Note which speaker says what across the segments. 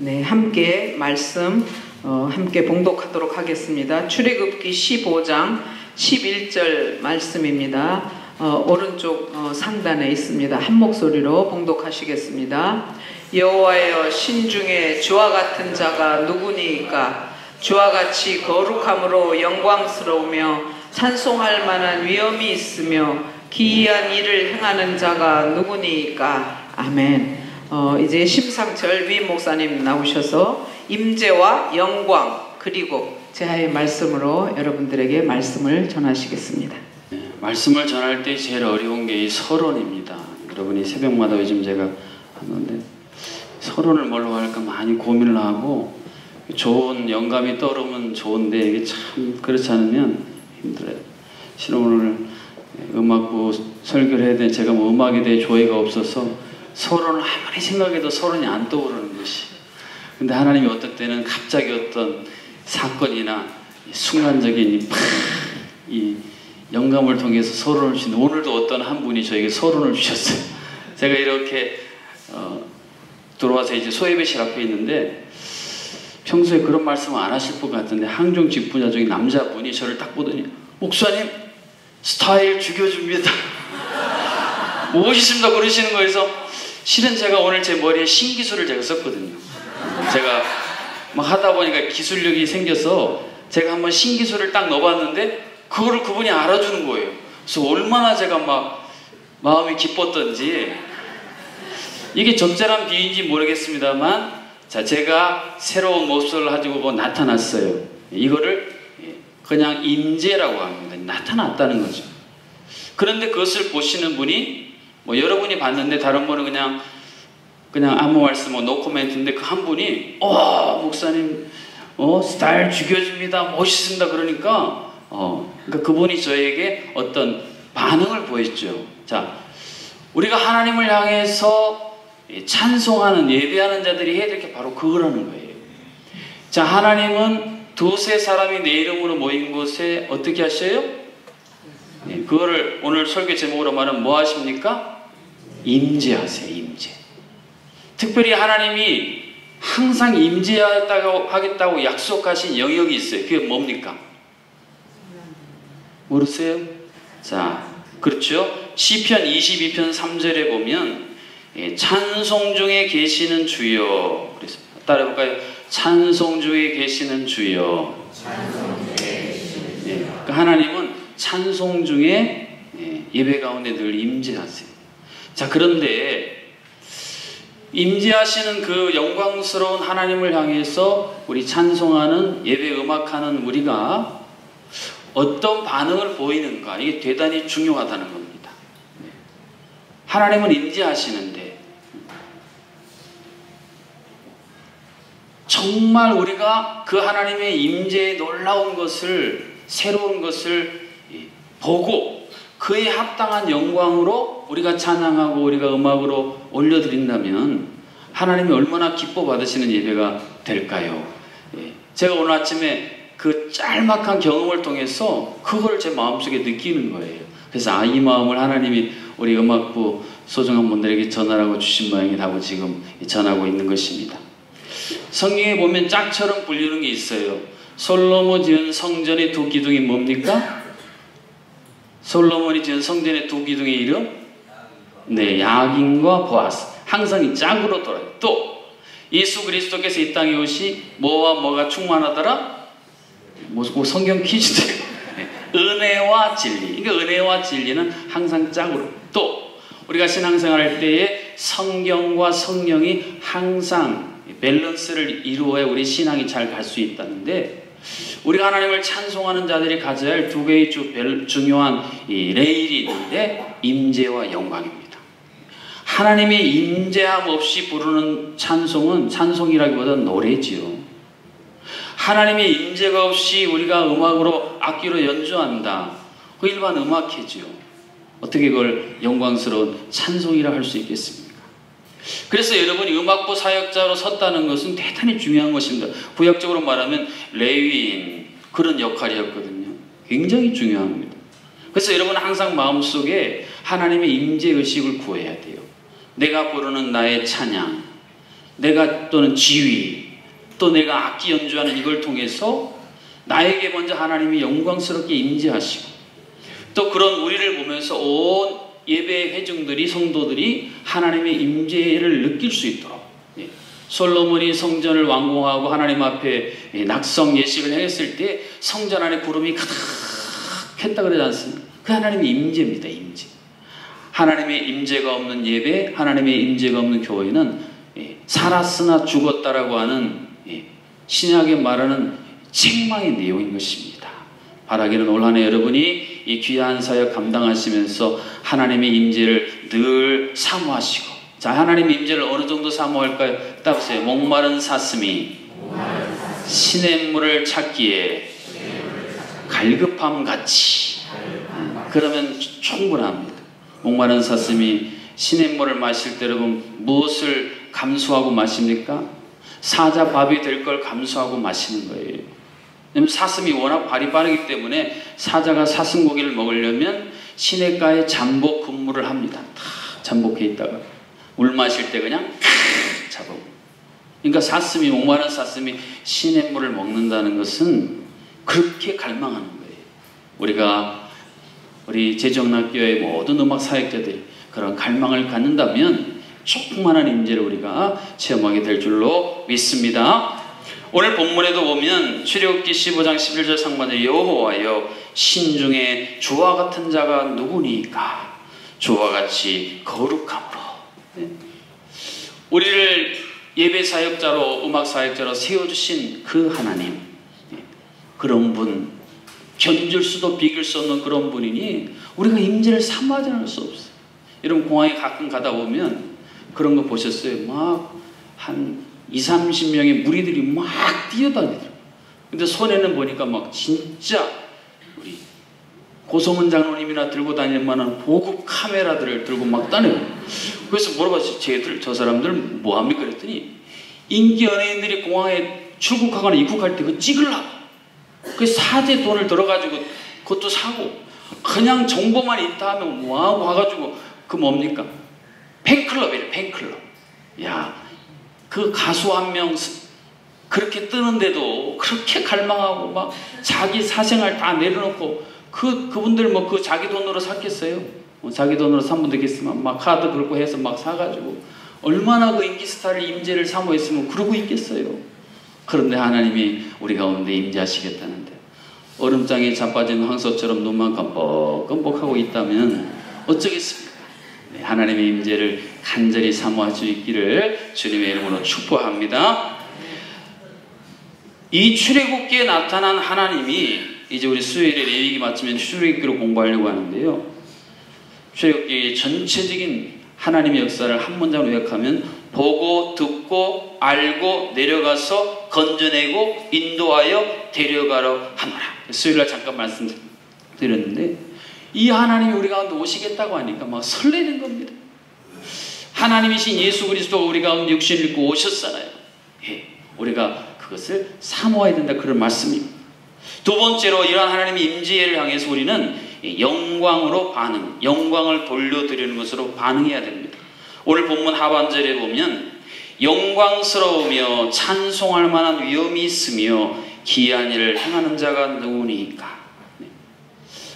Speaker 1: 네, 함께 말씀 함께 봉독하도록 하겠습니다. 출애굽기 15장 11절 말씀입니다. 오른쪽 상단에 있습니다. 한 목소리로 봉독하시겠습니다. 여호와여, 신중에 주와 같은 자가 누구니이까? 주와 같이 거룩함으로 영광스러우며 찬송할 만한 위엄이 있으며 기이한 일을 행하는 자가 누구니이까? 아멘. 이제 심상철 위 목사님 나오셔서 임재와 영광 그리고 제하의 말씀으로 여러분들에게 말씀을 전하시겠습니다.
Speaker 2: 말씀을 전할 때 제일 어려운 게 이 서론입니다. 여러분이 새벽마다 요즘 제가 하는데 서론을 뭘로 할까 많이 고민을 하고, 좋은 영감이 떠오르면 좋은데 이게 참 그렇지 않으면 힘들어요. 실은 오늘 음악부 설교를 해야 되는데 제가 뭐 음악에 대해 조예가 없어서 서론을 아무리 생각해도 서론이 안 떠오르는 것이. 근데 하나님이 어떤 때는 갑자기 어떤 사건이나 순간적인 이 영감을 통해서 서론을 주신, 오늘도 어떤 한 분이 저에게 서론을 주셨어요. 제가 이렇게 들어와서 이제 소예배실 앞에 있는데 평소에 그런 말씀을 안 하실 것 같은데 항종 직분자 중에 남자분이 저를 딱 보더니 목사님 스타일 죽여줍니다. 멋있습니다 그러시는 거에서, 실은 제가 오늘 제 머리에 신기술을 제가 썼거든요. 제가 막 하다 보니까 기술력이 생겨서 제가 한번 신기술을 딱 넣어봤는데 그거를 그분이 알아주는 거예요. 그래서 얼마나 제가 막 마음이 기뻤던지. 이게 적절한 비유인지 모르겠습니다만, 자, 제가 새로운 모습을 가지고 나타났어요. 이거를 그냥 임재라고 합니다. 나타났다는 거죠. 그런데 그것을 보시는 분이 뭐 여러분이 봤는데 다른 분은 그냥 아무 말씀 노 코멘트인데 그 한 분이 목사님 스타일 죽여줍니다 멋있습니다 그러니까 그러니까 그분이 저에게 어떤 반응을 보였죠. 자, 우리가 하나님을 향해서 찬송하는 예배하는 자들이 해야 될 게 바로 그거라는 거예요. 자, 하나님은 두세 사람이 내 이름으로 모인 곳에 어떻게 하셔요? 그거를 오늘 설교 제목으로 말하면 뭐 하십니까? 임재하세요. 임재. 특별히 하나님이 항상 임재하겠다고 약속하신 영역이 있어요. 그게 뭡니까? 모르세요? 자, 그렇죠? 시편 22편 3절에 보면 찬송 중에 계시는 주여. 그래서 따라해볼까요? 찬송 중에 계시는 주여. 그러니까 하나님은 찬송 중에 예배 가운데 늘 임재하세요. 자, 그런데 임재하시는 그 영광스러운 하나님을 향해서 우리 찬송하는 예배 음악하는 우리가 어떤 반응을 보이는가, 이게 대단히 중요하다는 겁니다. 하나님은 임재하시는데 정말 우리가 그 하나님의 임재에 놀라운 것을, 새로운 것을 보고 그에 합당한 영광으로 우리가 찬양하고 우리가 음악으로 올려드린다면 하나님이 얼마나 기뻐 받으시는 예배가 될까요? 제가 오늘 아침에 그 짤막한 경험을 통해서 그걸 제 마음속에 느끼는 거예요. 그래서 이 마음을 하나님이 우리 음악부 소중한 분들에게 전하라고 주신 모양이라고 지금 전하고 있는 것입니다. 성경에 보면 짝처럼 불리는 게 있어요. 솔로몬 지은 성전의 두 기둥이 뭡니까? 솔로몬이 지은 성전의 두 기둥의 이름? 네, 야긴과 보아스. 항상 이 짝으로 돌아요. 또 예수 그리스도께서 이 땅에 오시 뭐와 뭐가 충만하더라? 뭐 성경 퀴즈도 은혜와 진리. 그러니까 은혜와 진리는 항상 짝으로. 또 우리가 신앙생활 할 때에 성경과 성령이 항상 밸런스를 이루어야 우리 신앙이 잘 갈 수 있다는데, 우리가 하나님을 찬송하는 자들이 가져야 할 두 개의 중요한 이 레일이 있는데 임재와 영광입니다. 하나님의 임재함 없이 부르는 찬송은 찬송이라기보다는 노래지요. 하나님의 임재가 없이 우리가 음악으로 악기로 연주한다. 그 일반 음악회지요. 어떻게 그걸 영광스러운 찬송이라 할 수 있겠습니까? 그래서 여러분이 음악부 사역자로 섰다는 것은 대단히 중요한 것입니다. 구약적으로 말하면 레위인 그런 역할이었거든요. 굉장히 중요합니다. 그래서 여러분은 항상 마음속에 하나님의 임재 의식을 구해야 돼요. 내가 부르는 나의 찬양, 내가 또는 지위, 또 내가 악기 연주하는 이걸 통해서 나에게 먼저 하나님이 영광스럽게 임재하시고, 또 그런 우리를 보면서 온 예배 회중들이, 성도들이 하나님의 임재를 느낄 수 있도록, 솔로몬이 성전을 완공하고 하나님 앞에 낙성 예식을 행했을 때 성전 안에 구름이 가득했다 그러지 않습니까? 그 하나님의 임재입니다. 임재. 하나님의 임재가 없는 예배, 하나님의 임재가 없는 교회는 살았으나 죽었다라고 하는 신약에 말하는 책망의 내용인 것입니다. 바라기는 올 한 해 여러분이 이 귀한 사역 감당하시면서 하나님의 임재를 늘 사모하시고, 자, 하나님의 임재를 어느 정도 사모할까요? 딱 보세요. 목마른 사슴이 시냇물을 찾기에 갈급함 같이. 그러면 충분합니다. 목마른 사슴이 시냇물을 마실 때 여러분 무엇을 감수하고 마십니까? 사자 밥이 될 걸 감수하고 마시는 거예요. 왜냐면 사슴이 워낙 발이 빠르기 때문에 사자가 사슴 고기를 먹으려면 시냇가에 잠복 근무를 합니다. 다 잠복해 있다가 물 마실 때 그냥 잡아. 그러니까 사슴이, 목마른 사슴이 시냇물을 먹는다는 것은 그렇게 갈망하는 거예요. 우리 제정락교회 모든 음악 사역자들이 그런 갈망을 갖는다면 충만한 임재를 우리가 체험하게 될 줄로 믿습니다. 오늘 본문에도 보면 출애굽기 15장 11절 상반절, 여호와여 신중에 주와 같은 자가 누구니까 주와 같이 거룩함으로. 우리를 예배 사역자로, 음악 사역자로 세워주신 그 하나님, 그런 분, 견줄 수도 비길 수 없는 그런 분이니 우리가 임재를 사모하지 않을 수 없어요. 여러분 공항에 가끔 가다 보면 그런 거 보셨어요? 막 한 20-30명의 무리들이 막 뛰어다니더라고요. 근데 손에는 보니까 막 진짜 우리 고성은 장로님이나 들고 다닐 만한 보급 카메라들을 들고 막 다녀요. 그래서 물어봤어요. 쟤들, 저 사람들 뭐합니까? 그랬더니 인기 연예인들이 공항에 출국하거나 입국할 때 그거 찍으려고. 그 사제 돈을 들어가지고 그것도 사고, 그냥 정보만 있다 하면 뭐하고 와가지고 그 뭡니까? 팬클럽이래, 팬클럽. 야, 그 가수 한 명 그렇게 뜨는데도 그렇게 갈망하고 막 자기 사생활 다 내려놓고 그분들 뭐 그 자기 돈으로 샀겠어요? 자기 돈으로 산 분들 있으면 막 카드 긁고 해서 막 사가지고 얼마나 그 인기스타를 임재를 사모했으면 그러고 있겠어요. 그런데 하나님이 우리 가운데 임재하시겠다는데 얼음장에 자빠진 황소처럼 눈만 껌뻑껌뻑하고 있다면 어쩌겠습니까? 네, 하나님의 임재를 간절히 사모할 수 있기를 주님의 이름으로 축복합니다. 이 출애굽기에 나타난 하나님이, 이제 우리 수요일에 레위기 마치면 출애굽기로 공부하려고 하는데요. 출애굽기 전체적인 하나님의 역사를 한 문장으로 요약하면 보고 듣고 알고 내려가서 건져내고 인도하여 데려가러 하노라. 수요일날 잠깐 말씀드렸는데 이 하나님이 우리 가운데 오시겠다고 하니까 막 설레는 겁니다. 하나님이신 예수 그리스도가 우리 가운데 육신을 입고 오셨잖아요. 예, 우리가 그것을 사모해야 된다, 그런 말씀입니다. 두 번째로 이러한 하나님의 임재를 향해서 우리는 영광으로 반응, 영광을 돌려드리는 것으로 반응해야 됩니다. 오늘 본문 하반절에 보면 영광스러우며 찬송할 만한 위엄이 있으며 기이한 일을 행하는 자가 누구니까.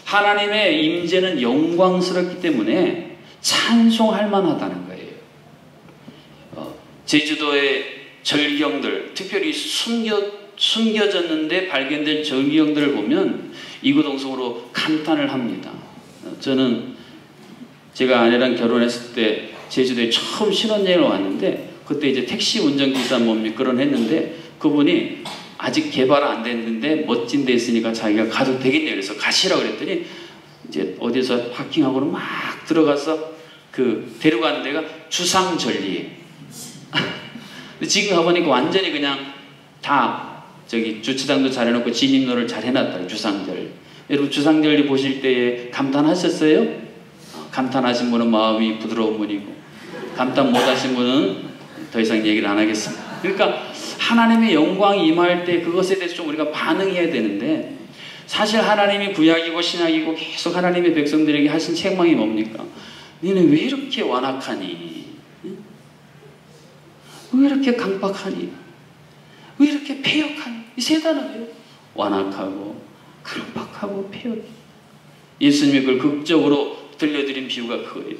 Speaker 2: 하나님의 임재는 영광스럽기 때문에 찬송할 만하다는 거예요. 제주도의 절경들, 특별히 숨겨졌는데 발견된 절경들을 보면 이구동성으로 감탄을 합니다. 저는 제가 아내랑 결혼했을 때 제주도에 처음 신혼여행을 왔는데 그때 이제 택시 운전기사 결혼했는데 그분이 아직 개발 안 됐는데 멋진 데 있으니까 자기가 가도 되겠냐 그래서 가시라고 그랬더니 이제 어디서 파킹하고는 막 들어가서 그 데려가는 데가 주상절리에. 근데 지금 가보니까 완전히 그냥 다 저기 주차장도 잘 해놓고 진입로를 잘 해놨다. 주상절. 여러분 주상절리 보실 때에 감탄하셨어요? 감탄하신 분은 마음이 부드러운 분이고 감탄 못하신 분은 더 이상 얘기를 안 하겠습니다. 그러니까 하나님의 영광이 임할 때 그것에 대해서 좀 우리가 반응해야 되는데 사실 하나님이 구약이고 신약이고 계속 하나님의 백성들에게 하신 책망이 뭡니까? 너는 왜 이렇게 완악하니? 왜 왜 이렇게 강박하니? 왜 이렇게 패역하니? 이 세단은 완악하고 강박하고 패역. 예수님이 그걸 극적으로 들려드린 비유가 그거예요.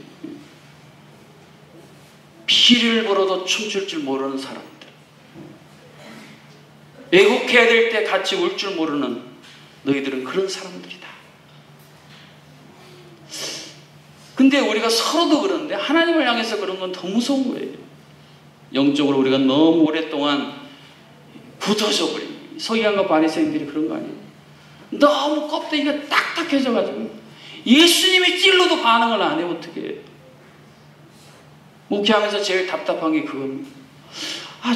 Speaker 2: 피를 벌어도 춤출 줄 모르는 사람들, 애국해야 될 때 같이 울 줄 모르는 너희들은 그런 사람들이다. 근데 우리가 서로도 그런데 하나님을 향해서 그런 건 더 무서운 거예요. 영적으로 우리가 너무 오랫동안 굳어져 버린 거예요. 서기관과 바리새인들이 그런 거 아니에요. 너무 껍데기가 딱딱해져가지고 예수님이 찔러도 반응을 안 해. 어떻게 해요? 목회하면서 제일 답답한 게 그겁니다.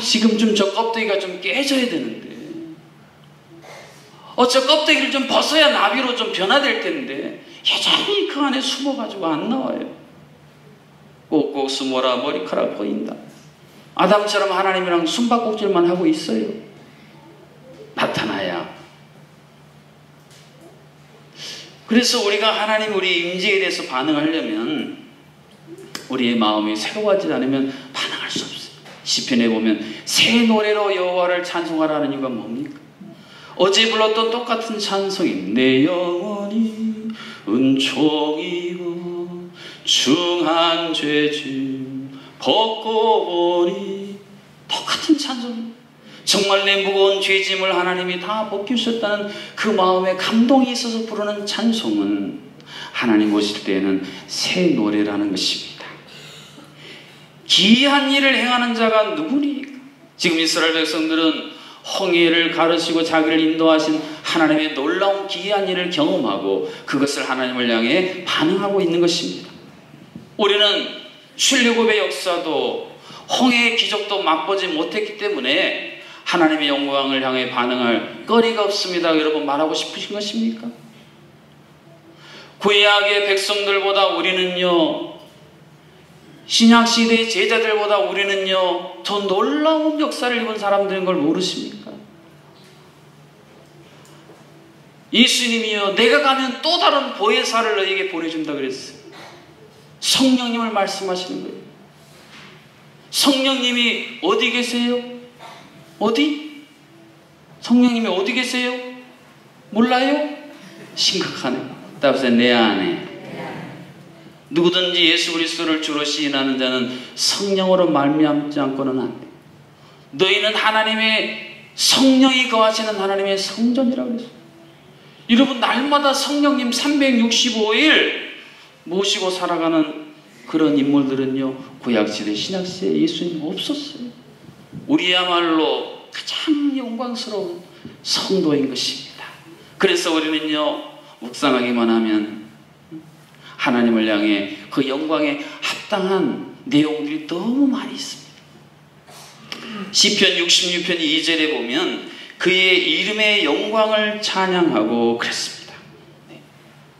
Speaker 2: 지금쯤 저 껍데기가 좀 깨져야 되는데, 저 껍데기를 좀 벗어야 나비로 좀 변화될 텐데 여전히 그 안에 숨어가지고 안 나와요. 꼭꼭 숨어라 머리카락 보인다. 아담처럼 하나님이랑 숨바꼭질만 하고 있어요. 나타나야. 그래서 우리가 하나님 우리 임재에 대해서 반응하려면 우리의 마음이 새로워지지 않으면 반응할 수 없어요. 시편에 보면 새 노래로 여호와를 찬송하라는 이유가 뭡니까? 어제 불렀던 똑같은 찬송이 내 영혼이 은총이고 중한 죄짐 벗고 보니 똑같은 찬송입니다. 정말 내 무거운 죄짐을 하나님이 다 벗기셨다는 그 마음에 감동이 있어서 부르는 찬송은 하나님 오실 때에는 새 노래라는 것입니다. 기이한 일을 행하는 자가 누구니까? 지금 이스라엘 백성들은 홍해를 가르시고 자기를 인도하신 하나님의 놀라운 기이한 일을 경험하고 그것을 하나님을 향해 반응하고 있는 것입니다. 우리는 출애굽의 역사도 홍해의 기적도 맛보지 못했기 때문에 하나님의 영광을 향해 반응할 거리가 없습니다. 여러분 말하고 싶으신 것입니까? 구약의 백성들보다 우리는요, 신약시대의 제자들보다 우리는요 더 놀라운 역사를 입은 사람들인 걸 모르십니까? 예수님이요 내가 가면 또 다른 보혜사를 너에게 보내준다 그랬어요. 성령님을 말씀하시는 거예요. 성령님이 어디 계세요? 어디? 성령님이 어디 계세요? 몰라요? 심각하네. 답변 내 안에. 누구든지 예수 그리스도를 주로 시인하는 자는 성령으로 말미암지 않고는 안 돼. 너희는 하나님의 성령이 거하시는 하나님의 성전이라고 그랬어요. 여러분 날마다 성령님 365일 모시고 살아가는 그런 인물들은요 구약시대 신약시대 예수님 없었어요. 우리야말로 가장 영광스러운 성도인 것입니다. 그래서 우리는요 묵상하기만 하면 하나님을 향해 그 영광에 합당한 내용들이 너무 많이 있습니다. 시편 66편 2절에 보면 그의 이름의 영광을 찬양하고 그랬습니다.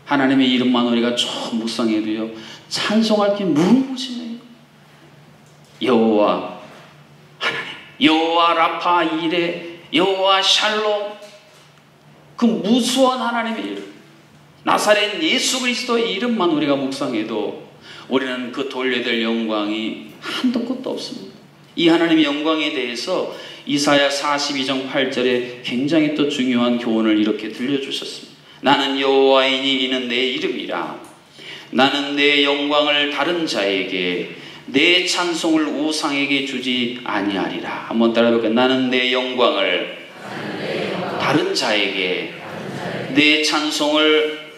Speaker 2: 하나님의 이름만 우리가 좀 묵상해도요 찬송할 게 무궁무진해요. 여호와 하나님, 여호와 라파 이레, 여호와 샬롬, 그 무수한 하나님의 이름, 나사렛 예수 그리스도의 이름만 우리가 묵상해도 우리는 그 돌려야 될 영광이 한도 끝도 없습니다. 이 하나님의 영광에 대해서 이사야 42장 8절에 굉장히 또 중요한 교훈을 이렇게 들려주셨습니다. 나는 여호와이니 이는 내 이름이라. 나는 내 영광을 다른 자에게, 내 찬송을 우상에게 주지 아니하리라. 한번 따라해볼까요? 나는 내 영광을 다른 자에게, 내 찬송을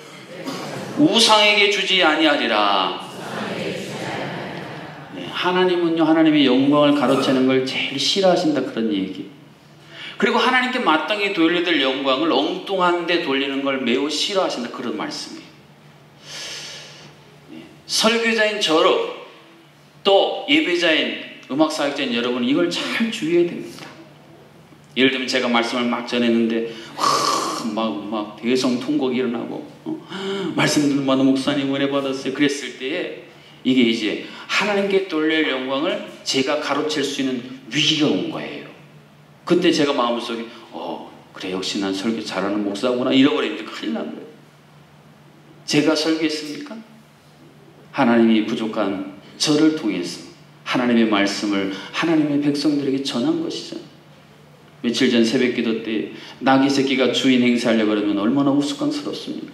Speaker 2: 우상에게 주지 아니하리라. 하나님은요 하나님의 영광을 가로채는 걸 제일 싫어하신다 그런 얘기. 그리고 하나님께 마땅히 돌려야 될 영광을 엉뚱한 데 돌리는 걸 매우 싫어하신다 그런 말씀이에요. 설교자인 저로 또 예배자인 음악사역자인 여러분 이걸 잘 주의해야 됩니다. 예를 들면 제가 말씀을 막 전했는데 막 대성통곡이 일어나고 말씀 듣는 마다 목사님 은혜 받았어요 그랬을 때에 이게 이제 하나님께 돌릴 영광을 제가 가로챌 수 있는 위기가 온 거예요. 그때 제가 마음속에 그래 역시 난 설교 잘하는 목사구나 잃어버리면 큰일 난 거예요. 제가 설교했습니까? 하나님이 부족한 저를 통해서 하나님의 말씀을 하나님의 백성들에게 전한 것이죠. 며칠 전 새벽 기도 때 나귀 새끼가 주인 행세하려고 그러면 얼마나 우스꽝스럽습니까?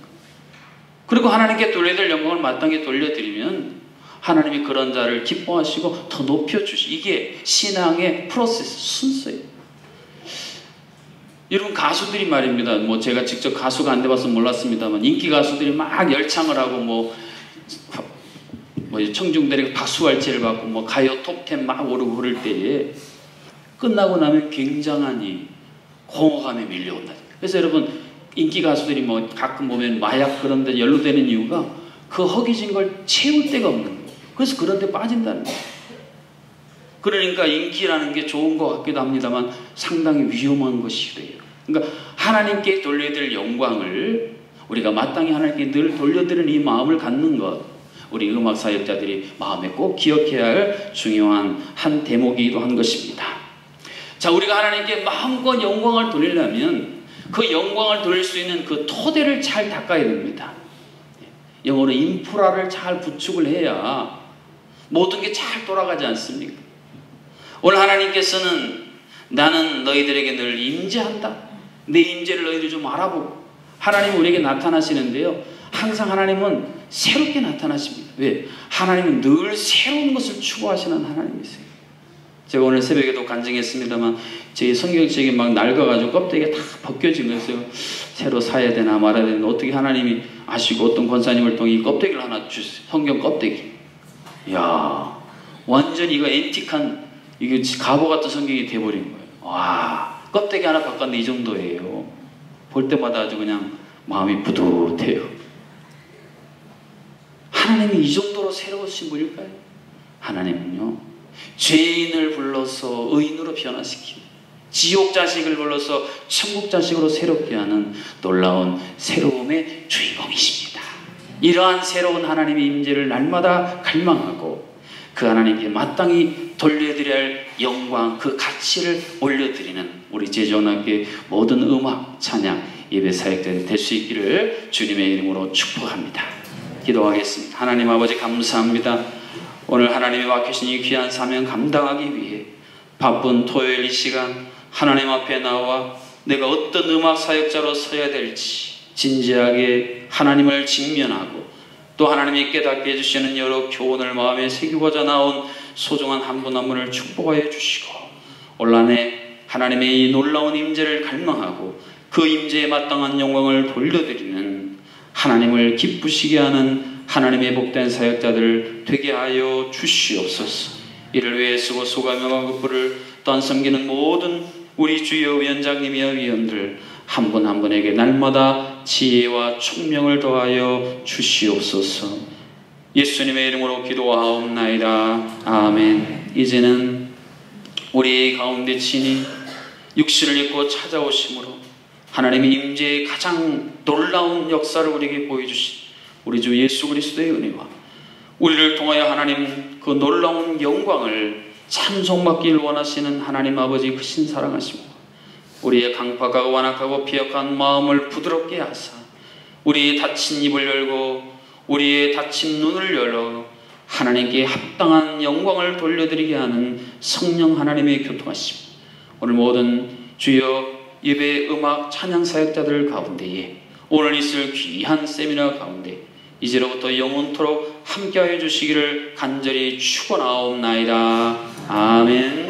Speaker 2: 그리고 하나님께 돌려야 될 영광을 마땅히 돌려드리면 하나님이 그런 자를 기뻐하시고 더 높여주시. 이게 신앙의 프로세스, 순서예요. 여러분, 가수들이 말입니다. 뭐 제가 직접 가수가 안 돼봐서 몰랐습니다만 인기 가수들이 막 열창을 하고 뭐 청중들에게 박수갈채를 받고 뭐 가요 톱10 막 오르고 그럴 때에 끝나고 나면 굉장한 이 공허감이 밀려온다. 그래서 여러분, 인기 가수들이 뭐 가끔 보면 마약 그런 데 연루되는 이유가 그 허기진 걸 채울 데가 없는 거예요. 그래서 그런 데 빠진다는 거예요. 그러니까 인기라는 게 좋은 것 같기도 합니다만 상당히 위험한 것이래요. 그러니까 하나님께 돌려야 될 영광을 우리가 마땅히 하나님께 늘 돌려드리는 이 마음을 갖는 것, 우리 음악 사역자들이 마음에 꼭 기억해야 할 중요한 한 대목이기도 한 것입니다. 자, 우리가 하나님께 마음껏 영광을 돌리려면 그 영광을 돌릴 수 있는 그 토대를 잘 닦아야 됩니다. 영어로 인프라를 잘 구축을 해야 모든 게 잘 돌아가지 않습니까? 오늘 하나님께서는 나는 너희들에게 늘 임재한다. 내 임재를 너희들이 좀 알아보고. 하나님은 우리에게 나타나시는데요, 항상 하나님은 새롭게 나타나십니다. 왜? 하나님은 늘 새로운 것을 추구하시는 하나님이세요. 제가 오늘 새벽에도 간증했습니다만 제 성경책이 막 낡아가지고 껍데기가 다 벗겨진 거였어요. 새로 사야 되나 말아야 되나 어떻게 하나님이 아시고 어떤 권사님을 통해 이 껍데기를 하나 주세요. 성경 껍데기. 이야, 완전히 이거 앤틱한, 이게 갑오 같은 성경이 돼버린 거예요. 와, 껍데기 하나 바꿨는데 이 정도예요. 볼 때마다 아주 그냥 마음이 뿌듯해요. 하나님이 이 정도로 새로우신 분일까요? 하나님은요, 죄인을 불러서 의인으로 변화시키고 지옥 자식을 불러서 천국 자식으로 새롭게 하는 놀라운 새로움의 주인공이십니다. 이러한 새로운 하나님의 임재를 날마다 갈망하고 그 하나님께 마땅히 돌려드려야 할 영광, 그 가치를 올려드리는 우리 제주원학교의 모든 음악, 찬양, 예배 사역자들이 될 수 있기를 주님의 이름으로 축복합니다. 기도하겠습니다. 하나님 아버지, 감사합니다. 오늘 하나님이 맡기신 이 귀한 사명 감당하기 위해 바쁜 토요일 이 시간 하나님 앞에 나와 내가 어떤 음악 사역자로 서야 될지 진지하게 하나님을 직면하고 또 하나님이 깨닫게 해주시는 여러 교훈을 마음에 새기고자 나온 소중한 한 분 한 분을 축복하여 주시고 올 한해 하나님의 이 놀라운 임재를 갈망하고 그 임재에 마땅한 영광을 돌려드리는 하나님을 기쁘시게 하는 하나님의 복된 사역자들 되게 하여 주시옵소서. 이를 위해 쓰고 소감명하고 그를 또한 섬기는 모든 우리 주여 위원장님이여 위원들 한 분 한 분에게 날마다 지혜와 총명을 더하여 주시옵소서. 예수님의 이름으로 기도하옵나이다. 아멘. 이제는 우리 가운데 친히 육신을 입고 찾아오심으로 하나님의 임재의 가장 놀라운 역사를 우리에게 보여주신 우리 주 예수 그리스도의 은혜와 우리를 통하여 하나님 그 놀라운 영광을 찬송받기를 원하시는 하나님 아버지 크신 사랑하심과 우리의 강팍하고 완악하고 비역한 마음을 부드럽게 하사 우리의 닫힌 입을 열고 우리의 닫힌 눈을 열어 하나님께 합당한 영광을 돌려드리게 하는 성령 하나님의 교통하심, 오늘 모든 주여 예배 음악 찬양 사역자들 가운데에 오늘 있을 귀한 세미나 가운데 이제로부터 영원토록 함께하여 주시기를 간절히 축원하옵나이다. 아멘.